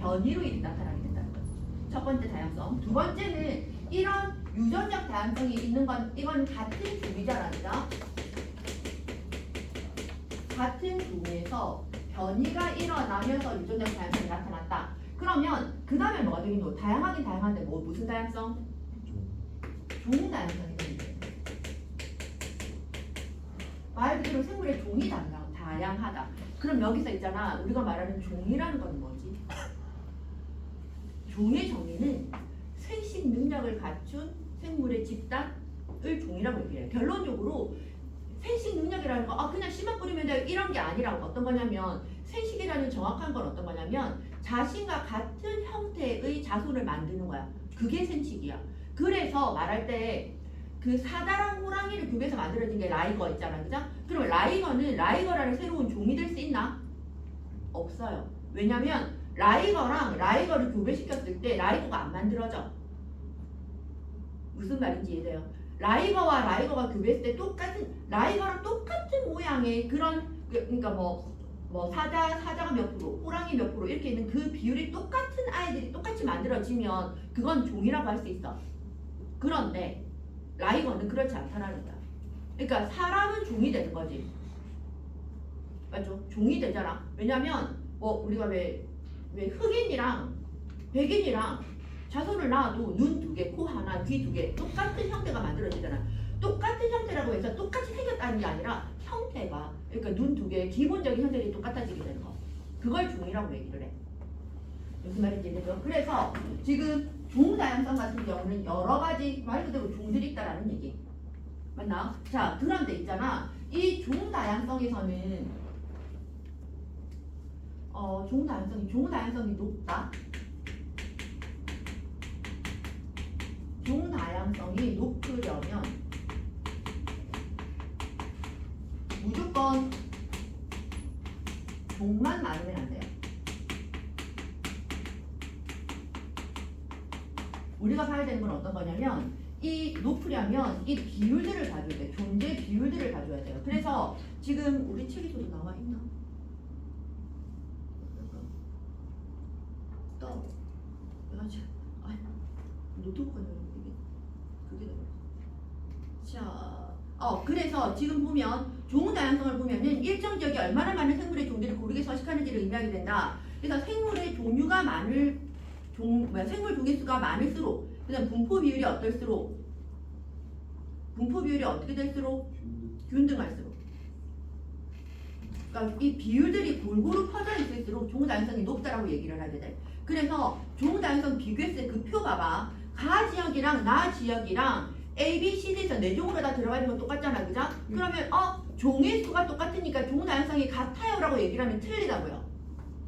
변이로 인해 나타나게 된다는 거지. 첫 번째 다양성. 두 번째는 이런 유전적 다양성이 있는 건 이건 같은 종이잖아. 그죠? 같은 종에서 변이가 일어나면서 유전적 다양성이 나타났다. 그러면 그 다음에 뭐가 되겠노? 다양하긴 다양한데 뭐 무슨 다양성? 종 다양성이 되는데 말 그대로 생물의 종이 다양하다. 그럼 여기서 있잖아. 우리가 말하는 종이라는 건 뭐지? 종의 정의는 생식 능력을 갖춘 생물의 집단을 종이라고 얘기해요. 결론적으로 생식 능력이라는 거 그냥 씨만 뿌리면 돼요 이런 게 아니라 어떤 거냐면 생식이라는 정확한 건 어떤 거냐면 자신과 같은 형태의 자손을 만드는 거야. 그게 생식이야. 그래서 말할 때 그 사자랑 호랑이를 교배해서 만들어진 게 라이거 있잖아. 그죠? 그러면 라이거라는 새로운 종이 될 수 있나? 없어요. 왜냐면 라이거를 교배시켰을 때 라이거가 안 만들어져. 무슨 말인지 이해돼요? 라이거가 교배했을 때 라이거랑 똑같은 모양의 그런 그러니까 뭐 사자가 몇 프로, 호랑이 몇 프로 이렇게 있는 그 비율이 똑같은 아이들이 똑같이 만들어지면 그건 종이라고 할 수 있어. 그런데 라이거는 그렇지 않다는 거야. 그러니까 사람은 종이 되는 거지. 맞죠? 종이 되잖아. 왜냐면 뭐 우리가 왜 흑인이랑 백인이랑 자손을 낳아도 눈 2개, 코 하나, 귀 2개 똑같은 형태가 만들어지잖아. 똑같은 형태라고 해서 똑같이 생겼다는 게 아니라 형태가 그러니까 눈 2개 기본적인 형태들이 똑같아지게 되는 거. 그걸 종이라고 얘기를 해. 무슨 말인지 이해죠? 그래서 지금 종 다양성 같은 경우는 여러 가지 말 그대로 종들이 있다라는 얘기. 맞나? 자, 그런데 있잖아. 이 종 다양성에서는 종 다양성이 높다. 다양성이 높으려면 무조건 종만 많으면 안 돼요. 우리가 봐야 되는 건 어떤 거냐면 이 높으려면 이 비율들을 가져야 돼요. 존재 비율들을 가져야 돼요. 그래서 지금 우리 책에서도 나와 있나? 또 내가 지금 노트북은 이게 그게 자, 그래서 지금 보면 종 다양성을 보면은 일정 지역에 얼마나 많은 생물의 종들이 고르게 서식하는지를 의미하게 된다. 그래서 생물의 종류가 많을 생물 종의수가 많을수록 그다음 분포 비율이 어떨수록 분포 비율이 어떻게 될수록 균등할수록 그러니까 이 비율들이 골고루 퍼져 있을수록 종 다양성이 높다라고 얘기를 하게 돼. 그래서 종 다양성 비교했을 때 그 표 봐봐. 가 지역이랑 나 지역이랑 A, B, C, D에서 네 종으로 다 들어가 있는 건 똑같잖아, 그죠? 그러면 종의 수가 똑같으니까 종 다양성이 같아요라고 얘기를 하면 틀리다고요.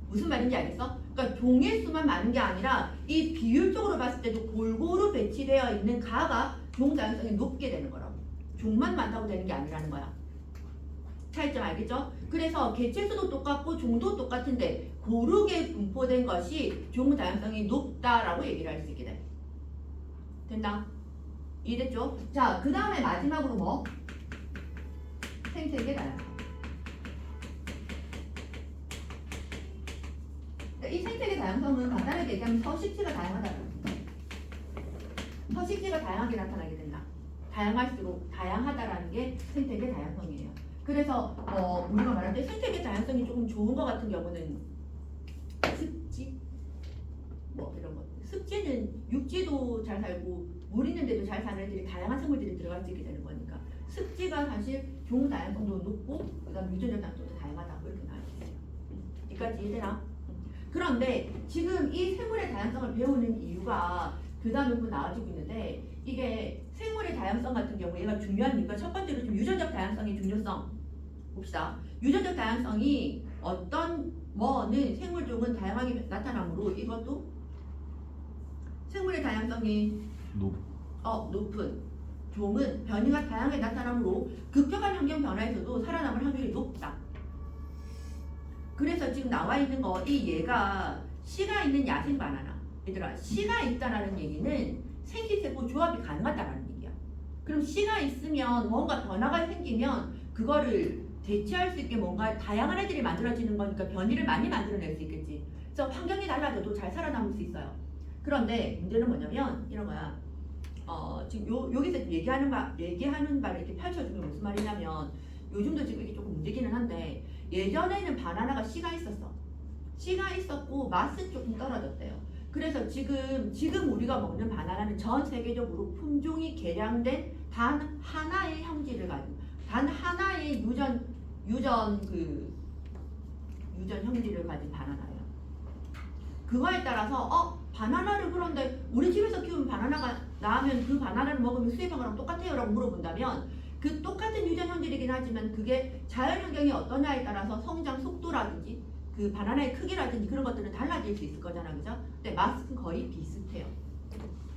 무슨 말인지 알겠어? 그러니까 종의 수만 많은 게 아니라 이 비율적으로 봤을 때도 골고루 배치되어 있는 가가 종 다양성이 높게 되는 거라고. 종만 많다고 되는 게 아니라는 거야. 차이점 알겠죠? 그래서 개체수도 똑같고 종도 똑같은데 고르게 분포된 것이 종 다양성이 높다라고 얘기를 할 수 있게 돼. 된다? 이해됐죠? 자, 그 다음에 마지막으로 뭐? 생태계 다양성. 이 생태계 다양성은 간단하게 얘기하면 서식지가 다양하다는 거예요. 서식지가 다양하게 나타나게 된다. 다양할수록 다양하다라는 게 생태계 다양성이에요. 그래서 우리가 말할 때 생태계 다양성이 조금 좋은 것 같은 경우는 습지 뭐 이런 것. 습지는 육지도 잘 살고 물 있는데도 잘 사는 애들이 다양한 생물들이 들어갈 수 있게 되는 거니까 습지가 사실 종 다양성도 높고 그다음 유전자 다양성도 다양하다고 이렇게 나와 있어요. 여기까지 이해되나? 그런데 지금 이 생물의 다양성을 배우는 이유가 그 다음에 나와지고 있는데 이게 생물의 다양성 같은 경우에 얘가 중요한 이유가 첫 번째로 좀 유전적 다양성의 중요성 봅시다. 유전적 다양성이 어떤 뭐는 생물종은 다양하게 나타나므로 이것도 생물의 다양성이 높은 종은 변이가 다양하게 나타나므로 급격한 환경 변화에서도 살아남을 확률이 높다. 그래서 지금 나와 있는 거 이 얘가 씨가 있는 야생 바나나. 얘들아, 씨가 있다라는 얘기는 생기세포 조합이 가능하다라는 얘기야. 그럼 씨가 있으면 뭔가 변화가 생기면 그거를 대체할 수 있게 뭔가 다양한 애들이 만들어지는 거니까 변이를 많이 만들어낼 수 있겠지. 그래서 환경이 달라져도 잘 살아남을 수 있어요. 그런데 문제는 뭐냐면 이런 거야. 지금 여기서 얘기하는 바를 이렇게 펼쳐주면 무슨 말이냐면 요즘도 지금 이게 조금 문제기는 한데 예전에는 바나나가 씨가 있었어. 씨가 있었고 맛은 조금 떨어졌대요. 그래서 지금 우리가 먹는 바나나는 전 세계적으로 품종이 개량된 단 하나의 형질을 가진 단 하나의 유전 형질을 가진 바나나예요. 그거에 따라서 바나나를 그런데 우리 집에서 키우는 바나나가 나면 그 바나나를 먹으면 수입한 거랑 똑같아요 라고 물어본다면 그 똑같은 유전 형질이긴 하지만 그게 자연 환경이 어떠냐에 따라서 성장 속도라든지 그 바나나의 크기라든지 그런 것들은 달라질 수 있을 거잖아, 그죠? 근데 맛은 거의 비슷해요.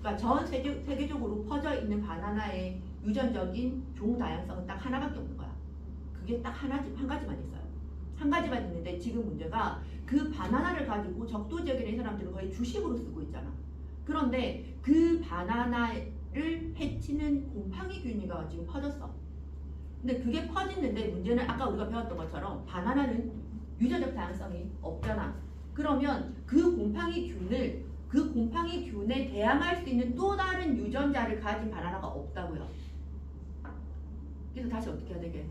그러니까 전 세계적으로 퍼져 있는 바나나의 유전적인 종 다양성은 딱 하나밖에 없는 거야. 그게 딱 한 가지만 있어요. 한 가지만 있는데 지금 문제가 그 바나나를 가지고 적도 지역에 있는 사람들은 거의 주식으로 쓰고 있잖아. 그런데 그 바나나를 해치는 곰팡이균이가 지금 퍼졌어. 근데 그게 퍼지는데 문제는 아까 우리가 배웠던 것처럼 바나나는 유전적 다양성이 없잖아. 그러면 그 곰팡이균에 대항할 수 있는 또 다른 유전자를 가진 바나나가 없다고요. 그래서 다시 어떻게 해야 되게?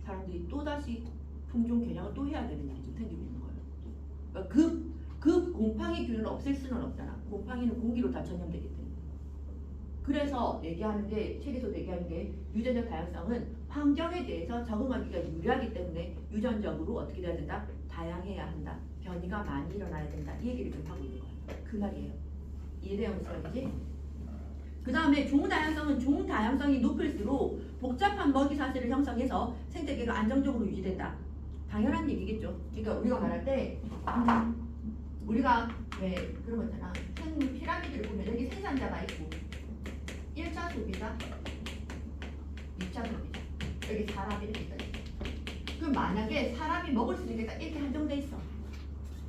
사람들이 또다시 품종 개량을 또 해야 되는 일이 좀 생기고 있는 거예요. 그러니까 그 곰팡이균을 없앨 수는 없잖아. 곰팡이는 공기로 다 전염되기 때문에. 그래서 책에서도 얘기하는 게 유전적 다양성은 환경에 대해서 적응하기가 유리하기 때문에 유전적으로 어떻게 돼야 된다? 다양해야 한다. 변이가 많이 일어나야 된다. 이 얘기를 좀 하고 있는 거예요. 그 말이에요. 이해돼요? 무슨 말이지? 그 다음에 종 다양성이 높을수록 복잡한 먹이 사슬을 형성해서 생태계가 안정적으로 유지된다. 당연한 얘기겠죠. 그러니까 우리가 말할 때 우리가 왜 그런 거 있잖아. 생물 피라미드를 보면 여기 생산자가 있고 소비자, 2차 소비자. 여기 사람이 이렇게 있다. 그럼 만약에 사람이 먹을 수 있는 게 딱 이렇게 한정돼 있어.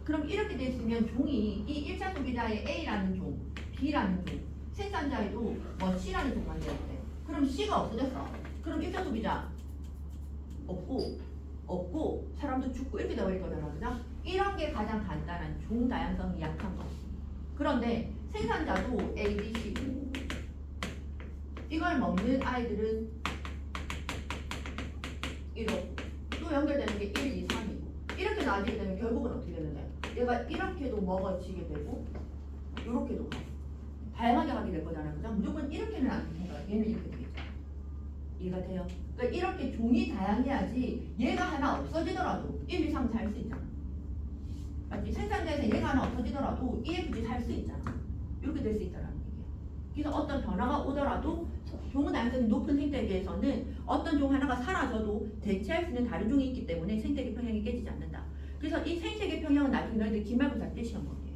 그럼 이렇게 돼 있으면 종이 이 1차 소비자의 A라는 종, B라는 종, 생산자에도 뭐 C라는 종만 되어 있대. 그럼 C가 없어졌어. 그럼 1차 소비자 없고 사람도 죽고 이렇게 되어버릴 거잖아. 그죠? 이런 게 가장 간단한 종 다양성이 약한 거. 그런데 생산자도 A, B, C고 이걸 먹는 아이들은 1호 또 연결되는 게 1, 2, 3이고 이렇게 나눠지게 되면 결국은 어떻게 되는데 얘가 이렇게도 먹어지게 되고 이렇게도 가. 다양하게 가게 될 거잖아요. 그죠? 무조건 이렇게는 안 되는 거야. 얘는 이렇게 되겠죠. 이해가 돼요? 그러니까 이렇게 종이 다양해야지 얘가 하나 없어지더라도 1, 2, 3 살 수 있잖아. 맞지? 생산자에서 얘가 하나 없어지더라도 EFG 살 수 있잖아. 이렇게 될 수 있다는 얘기예요. 그래서 어떤 변화가 오더라도 종은 다양성이 높은 생태계에서는 어떤 종 하나가 사라져도 대체할 수 있는 다른 종이 있기 때문에 생태계 평형이 깨지지 않는다. 그래서 이 생태계 평형은 나중에 너희들 기말고사 때 시험 볼게요.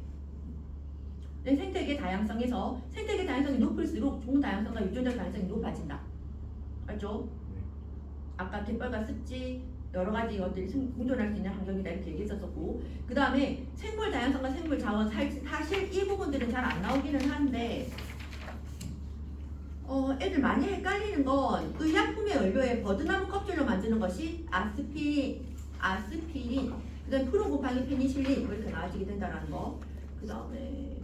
생태계 다양성에서 생태계 다양성이 높을수록 종 다양성과 유전자 다양성이 높아진다. 알죠? 아까 갯벌과 습지 여러 가지 것들이 공존할 수 있는 환경이다 이렇게 얘기했었고 그 다음에 생물 다양성과 생물 자원 사실 이 부분들은 잘 안 나오기는 한데 애들 많이 헷갈리는 건 의약품의 원료에 버드나무 껍질로 만드는 것이 아스피린 그 다음에 프로 곱하기 페니실린 이렇게 나와지게 된다는 거. 그 다음에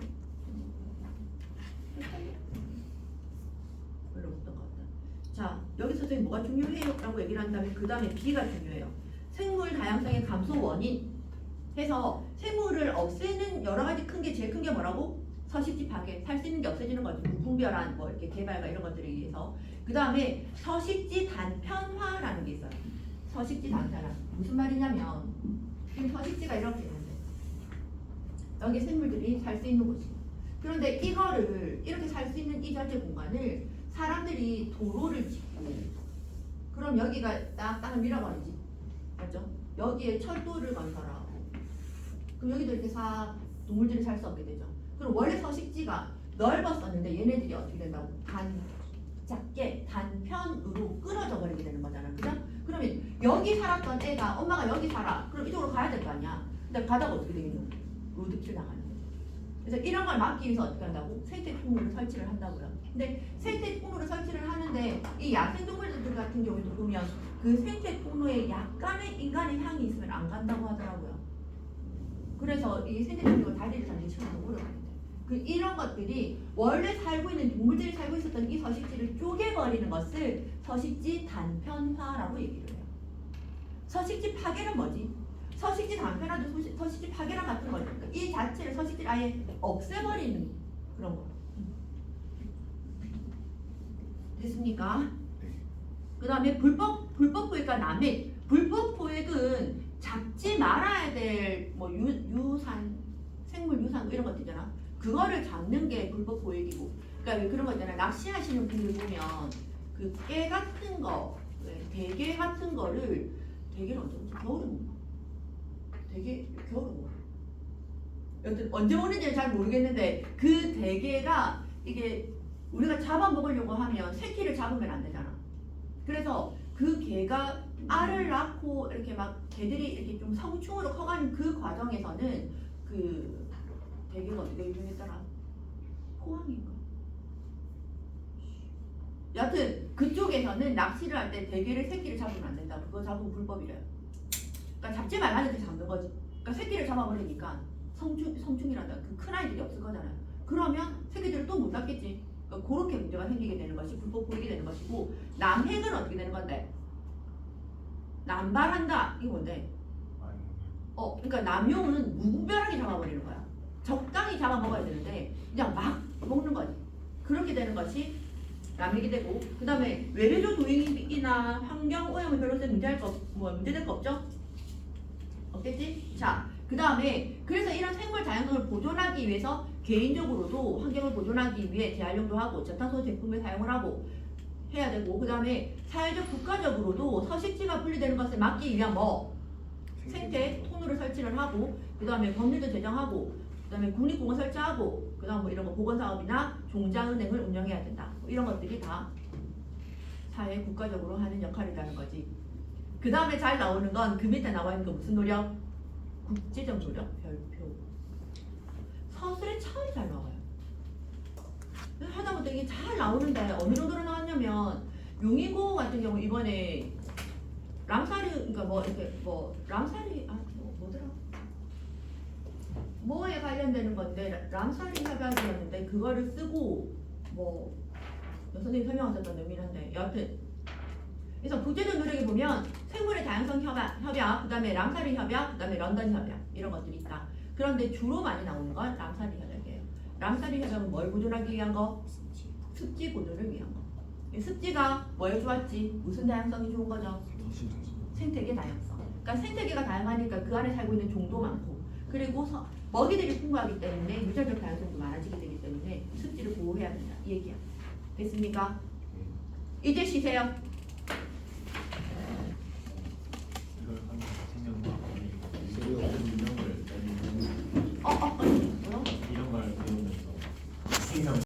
별로 없던 것 같다. 자, 여기서 선생님 뭐가 중요해요? 라고 얘기를 한다면 그 다음에 B가 중요해요. 생물 다양성의 감소 원인 해서 생물을 없애는 여러 가지 큰 게 제일 큰 게 뭐라고? 서식지 파괴, 살 수 있는 게 없어지는 거죠. 무분별한 뭐 이렇게 개발과 이런 것들에 의해서. 그 다음에 서식지 단편화라는 게 있어요. 서식지 단편화. 무슨 말이냐면 지금 서식지가 이렇게 있는데 여기 생물들이 살 수 있는 곳이고 그런데 이거를 이렇게 살 수 있는 이 전체 공간을 사람들이 도로를 짓고 그럼 여기가 땅을 밀어버리지. 맞죠? 여기에 철도를 건설하고 그럼 여기도 이렇게 동물들이 살 수 없게 되죠. 그럼 원래 서식지가 넓었었는데 얘네들이 어떻게 된다고? 작게 단편으로 끊어져 버리게 되는 거잖아. 그죠? 그러면 여기 살았던 애가 엄마가 여기 살아. 그럼 이쪽으로 가야 될 거 아니야. 근데 가다가 어떻게 되겠노? 로드킬 나가는 거죠. 그래서 이런 걸 막기 위해서 어떻게 한다고? 생태 통로를 설치를 한다고요. 근데 생태 통로를 설치를 하는데 이 야생동물들 같은 경우에도 보면 그 생태 통로에 약간의 인간의 향이 있으면 안 간다고 하더라고요. 그래서 이 생태 통로가 다리를 잡는 게 참 어려워요. 이런 것들이 원래 살고 있는 동물들이 살고 있었던 이 서식지를 쪼개버리는 것을 서식지 단편화라고 얘기를 해요. 서식지 파괴는 뭐지? 서식지 단편화도 서식지 파괴랑 같은 거죠. 그러니까 이 자체를 서식지를 아예 없애버리는 그런 거. 됐습니까? 그 다음에 불법 포획과 남획. 불법 포획은 잡지 말아야 될 뭐 유산, 생물 유산 이런 것들이잖아. 그거를 잡는 게 불법 포획이고, 그러니까 그런 거 있잖아요. 낚시하시는 분들 보면 그 깨 같은 거, 대게 같은 거를 대게는 언제 먹지? 겨울에 먹나? 대게 겨울에 먹어. 여튼 언제 먹는지는 잘 모르겠는데 그 대게가 이게 우리가 잡아 먹으려고 하면 새끼를 잡으면 안 되잖아. 그래서 그 개가 알을 낳고 이렇게 막 개들이 이렇게 좀 성충으로 커가는 그 과정에서는 그 대게가 어떻게 유명했더라? 포항인가? 여튼 그쪽에서는 낚시를 할 때 대게를 새끼를 잡으면 안 된다고. 그거 잡으면 불법이래요. 그러니까 잡지 말라는 데 잡는 거지. 그러니까 새끼를 잡아버리니까 성충이란다. 그 큰 아이들이 없을 거잖아요. 그러면 새끼들을 또 못 잡겠지. 그러니까 그렇게 문제가 생기게 되는 것이 불법 포획이 되는 것이고, 남획은 어떻게 되는 건데? 남발한다. 이게 뭔데? 그러니까 남용은 무분별하게 잡아버리는 거야. 적당히 잡아 먹어야 되는데 그냥 막 먹는 거지. 그렇게 되는 것이 남획이 되고, 그 다음에 외래조 도입이나 환경 오염은 별로서 문제될 거 없죠? 없겠지? 자, 그 다음에 그래서 이런 생물 다양성을 보존하기 위해서 개인적으로도 환경을 보존하기 위해 재활용도 하고 저탄소 제품을 사용을 하고 해야 되고, 그 다음에 사회적 국가적으로도 서식지가 분리되는 것을 막기 위한 뭐 생태 통로를 설치를 하고, 그 다음에 법률도 제정하고, 그 다음에 국립공원 설치하고, 그 다음 뭐 이런 거 보건사업이나 종자은행을 운영해야 된다. 뭐 이런 것들이 다 사회 국가적으로 하는 역할이라는 거지. 그 다음에 잘 나오는 건 그 밑에 나와 있는 거 무슨 노력? 국제적 노력 별표. 서술에 참 잘 나와요. 하다보다 이게 잘 나오는데 어느 정도로 나왔냐면 용인고 같은 경우 이번에 람사리 그러니까 뭐 이렇게 뭐 람사리 뭐더라? 뭐에 관련되는 건데 람사리 협약이었는데 그거를 쓰고 뭐 선생님 설명하셨던 의미인데 여하튼 그래서 국제적 노력에 보면 생물의 다양성 협약, 그다음에 람사리 협약, 그다음에 런던 협약 이런 것들이 있다. 그런데 주로 많이 나오는 건 람사리 협약이에요. 람사리 협약은 뭘 보존하기 위한 거? 습지 보존을 위한 거. 이 습지가 뭘 좋았지? 무슨 다양성이 좋은 거죠? 생태계 다양성. 그러니까 생태계가 다양하니까 그 안에 살고 있는 종도 많고 그리고 먹이들이 풍부하기 때문에 유전적 다양성도 많아지게 되기 때문에 습지를 보호해야 된다. 이 얘기야. 됐습니까? 이제 쉬세요. 이걸 하면 생명과 세계 어떤 유형을 어.